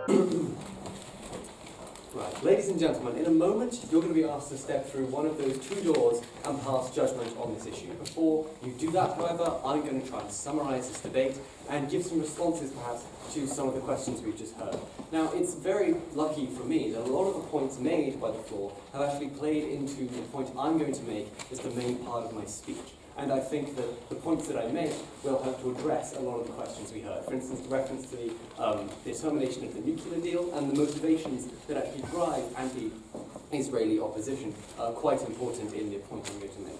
Right, ladies and gentlemen, in a moment you're going to be asked to step through one of those two doors and pass judgment on this issue. Before you do that, however, I'm going to try and summarise this debate and give some responses perhaps to some of the questions we've just heard. Now, it's very lucky for me that a lot of the points made by the floor have actually played into the point I'm going to make as the main part of my speech. And I think that the points that I make will help to address a lot of the questions we heard. For instance, the reference to the termination of the nuclear deal and the motivations that actually drive anti-Israeli opposition are quite important in the point I'm going to make.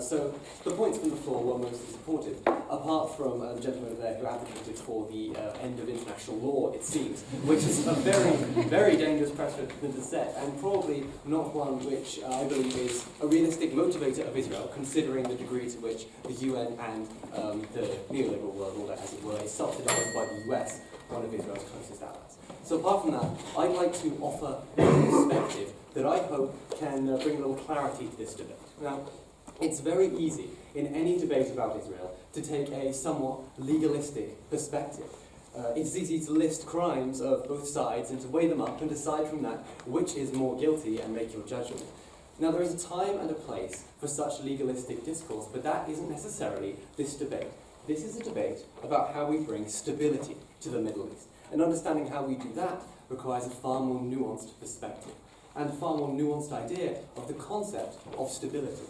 So the points from the floor were mostly supported, apart from the gentleman over there who advocated for the end of international law, it seems, which is a very, very dangerous precedent to set, and probably not one which I believe is a realistic motivator of Israel, considering the degree to which the UN and the neoliberal world order, as it were, is subsidized by the US, one of Israel's closest allies. So apart from that, I'd like to offer a perspective that I hope can bring a little clarity to this debate. Now, it's very easy in any debate about Israel to take a somewhat legalistic perspective. It's easy to list crimes of both sides and to weigh them up and decide from that which is more guilty and make your judgment. Now, there is a time and a place for such legalistic discourse, but that isn't necessarily this debate. This is a debate about how we bring stability to the Middle East. And understanding how we do that requires a far more nuanced perspective and a far more nuanced idea of the concept of stability.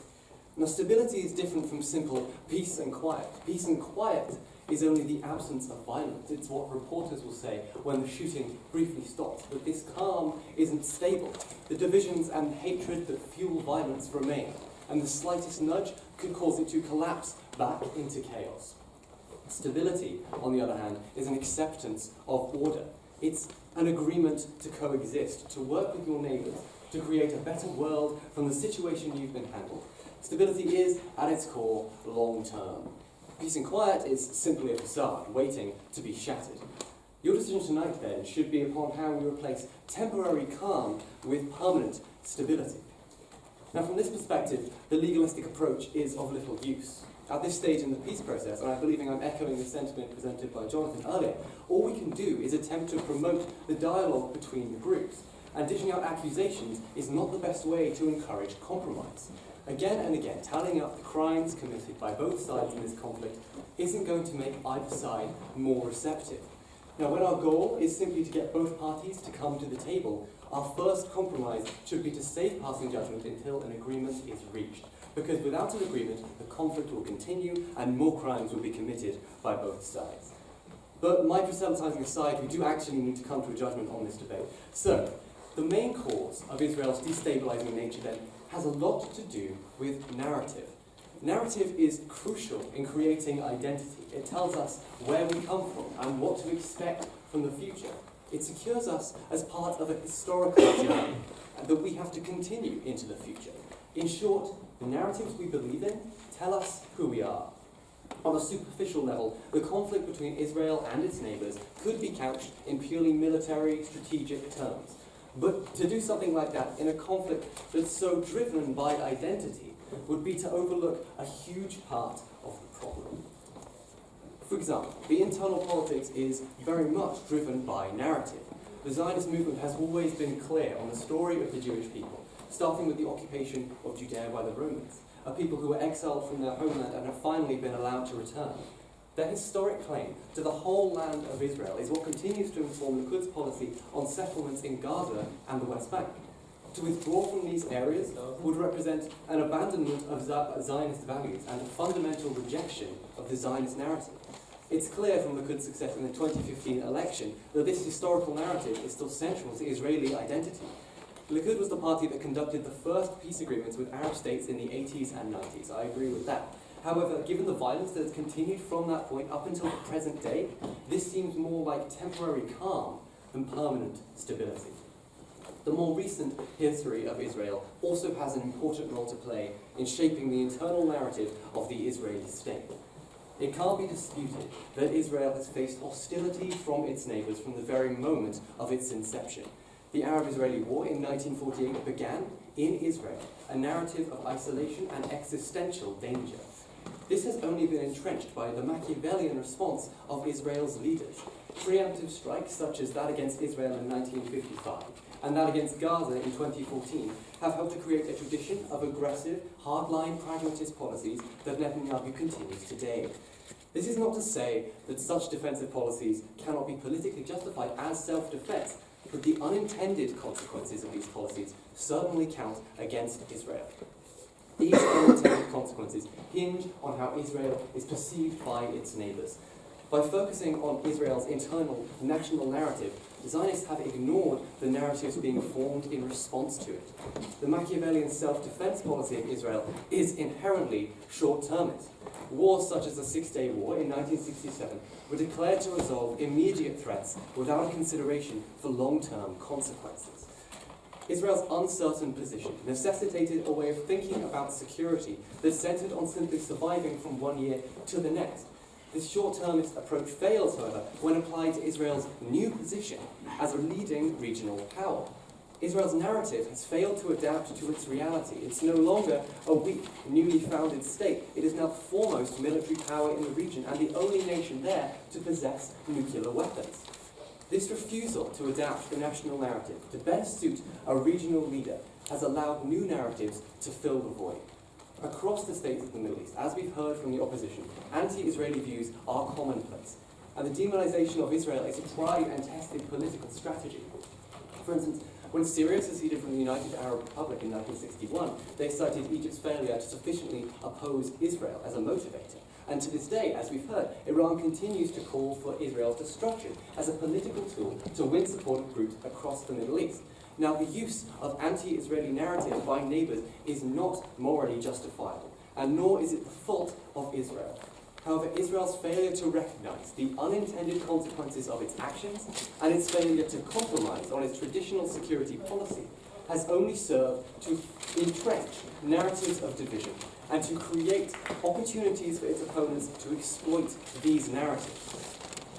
Now, stability is different from simple peace and quiet. Peace and quiet is only the absence of violence. It's what reporters will say when the shooting briefly stops. But this calm isn't stable. The divisions and hatred that fuel violence remain, and the slightest nudge could cause it to collapse back into chaos. Stability, on the other hand, is an acceptance of order. It's an agreement to coexist, to work with your neighbours, to create a better world from the situation you've been handled. Stability is, at its core, long-term. Peace and quiet is simply a facade, waiting to be shattered. Your decision tonight, then, should be upon how we replace temporary calm with permanent stability. Now, from this perspective, the legalistic approach is of little use. At this stage in the peace process, and I believe I'm echoing the sentiment presented by Jonathan earlier, all we can do is attempt to promote the dialogue between the groups. And dishing out accusations is not the best way to encourage compromise. Again and again, tallying up the crimes committed by both sides in this conflict isn't going to make either side more receptive. Now, when our goal is simply to get both parties to come to the table, our first compromise should be to save passing judgment until an agreement is reached. Because without an agreement, the conflict will continue and more crimes will be committed by both sides. But my proselytizing aside, we do actually need to come to a judgment on this debate. So, the main cause of Israel's destabilizing nature then has a lot to do with narrative. Narrative is crucial in creating identity. It tells us where we come from and what to expect from the future. It secures us as part of a historical journey that we have to continue into the future. In short, the narratives we believe in tell us who we are. On a superficial level, the conflict between Israel and its neighbours could be couched in purely military, strategic terms. But to do something like that in a conflict that's so driven by identity would be to overlook a huge part of the problem. For example, the internal politics is very much driven by narrative. The Zionist movement has always been clear on the story of the Jewish people, starting with the occupation of Judea by the Romans, a people who were exiled from their homeland and have finally been allowed to return. Their historic claim to the whole land of Israel is what continues to inform the Quds policy on settlements in Gaza and the West Bank. To withdraw from these areas would represent an abandonment of Zionist values and a fundamental rejection of the Zionist narrative. It's clear from the Quds' success in the 2015 election that this historical narrative is still central to Israeli identity. Likud was the party that conducted the first peace agreements with Arab states in the 80s and 90s. I agree with that. However, given the violence that has continued from that point up until the present day, this seems more like temporary calm than permanent stability. The more recent history of Israel also has an important role to play in shaping the internal narrative of the Israeli state. It can't be disputed that Israel has faced hostility from its neighbours from the very moment of its inception. The Arab-Israeli War in 1948 began, in Israel, a narrative of isolation and existential danger. This has only been entrenched by the Machiavellian response of Israel's leaders. Preemptive strikes such as that against Israel in 1955 and that against Gaza in 2014 have helped to create a tradition of aggressive, hardline, pragmatist policies that Netanyahu continues today. This is not to say that such defensive policies cannot be politically justified as self-defense, but the unintended consequences of these policies certainly count against Israel. These unintended consequences hinge on how Israel is perceived by its neighbours. By focusing on Israel's internal national narrative, Zionists have ignored the narratives being formed in response to it. The Machiavellian self-defense policy of Israel is inherently short-termist. Wars such as the Six-Day War in 1967 were declared to resolve immediate threats without a consideration for long-term consequences. Israel's uncertain position necessitated a way of thinking about security that centered on simply surviving from one year to the next. This short-termist approach fails, however, when applied to Israel's new position as a leading regional power. Israel's narrative has failed to adapt to its reality. It's no longer a weak, newly founded state. It is now the foremost military power in the region and the only nation there to possess nuclear weapons. This refusal to adapt the national narrative to best suit a regional leader has allowed new narratives to fill the void. Across the states of the Middle East, as we've heard from the opposition, anti-Israeli views are commonplace, and the demonization of Israel is a tried and tested political strategy. For instance, when Syria seceded from the United Arab Republic in 1961, they cited Egypt's failure to sufficiently oppose Israel as a motivator. And to this day, as we've heard, Iran continues to call for Israel's destruction as a political tool to win support of groups across the Middle East. Now, the use of anti-Israeli narrative by neighbours is not morally justifiable, and nor is it the fault of Israel. However, Israel's failure to recognise the unintended consequences of its actions and its failure to compromise on its traditional security policy has only served to entrench narratives of division and to create opportunities for its opponents to exploit these narratives.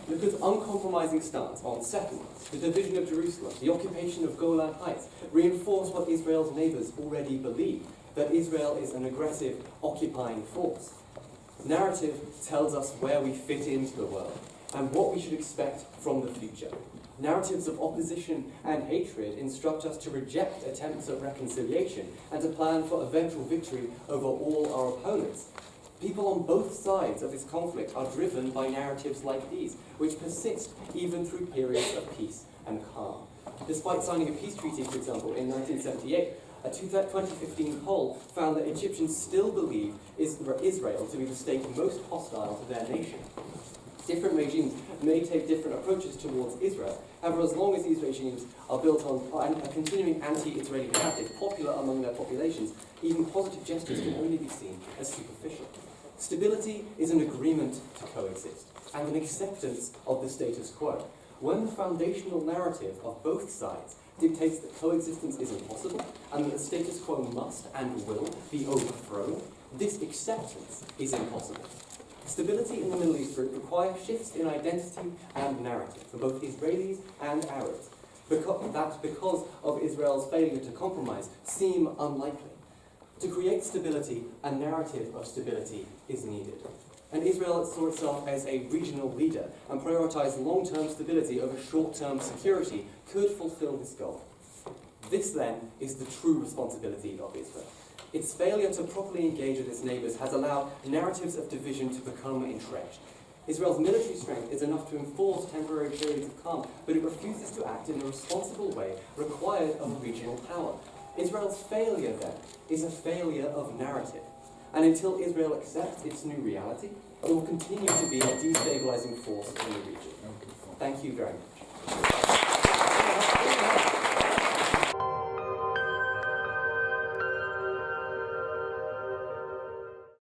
Luther's uncompromising stance on settlements, the division of Jerusalem, the occupation of Golan Heights, reinforce what Israel's neighbours already believe, that Israel is an aggressive, occupying force. Narrative tells us where we fit into the world and what we should expect from the future. Narratives of opposition and hatred instruct us to reject attempts at reconciliation and to plan for eventual victory over all our opponents. People on both sides of this conflict are driven by narratives like these, which persist even through periods of peace and calm. Despite signing a peace treaty, for example, in 1978, a 2015 poll found that Egyptians still believe Israel to be the state most hostile to their nation. Different regimes may take different approaches towards Israel. However, as long as these regimes are built on a continuing anti-Israeli narrative popular among their populations, even positive gestures can only be seen as superficial. Stability is an agreement to coexist and an acceptance of the status quo. When the foundational narrative of both sides dictates that coexistence is impossible and that the status quo must and will be overthrown, this acceptance is impossible. Stability in the Middle East requires shifts in identity and narrative for both Israelis and Arabs, because of Israel's failure to compromise, seem unlikely. To create stability, a narrative of stability is needed. And Israel saw itself as a regional leader and prioritized long-term stability over short-term security could fulfill this goal. This, then, is the true responsibility of Israel. Its failure to properly engage with its neighbours has allowed narratives of division to become entrenched. Israel's military strength is enough to enforce temporary periods of calm, but it refuses to act in the responsible way required of a regional power. Israel's failure, then, is a failure of narrative. And until Israel accepts its new reality, it will continue to be a destabilising force in the region. Thank you very much.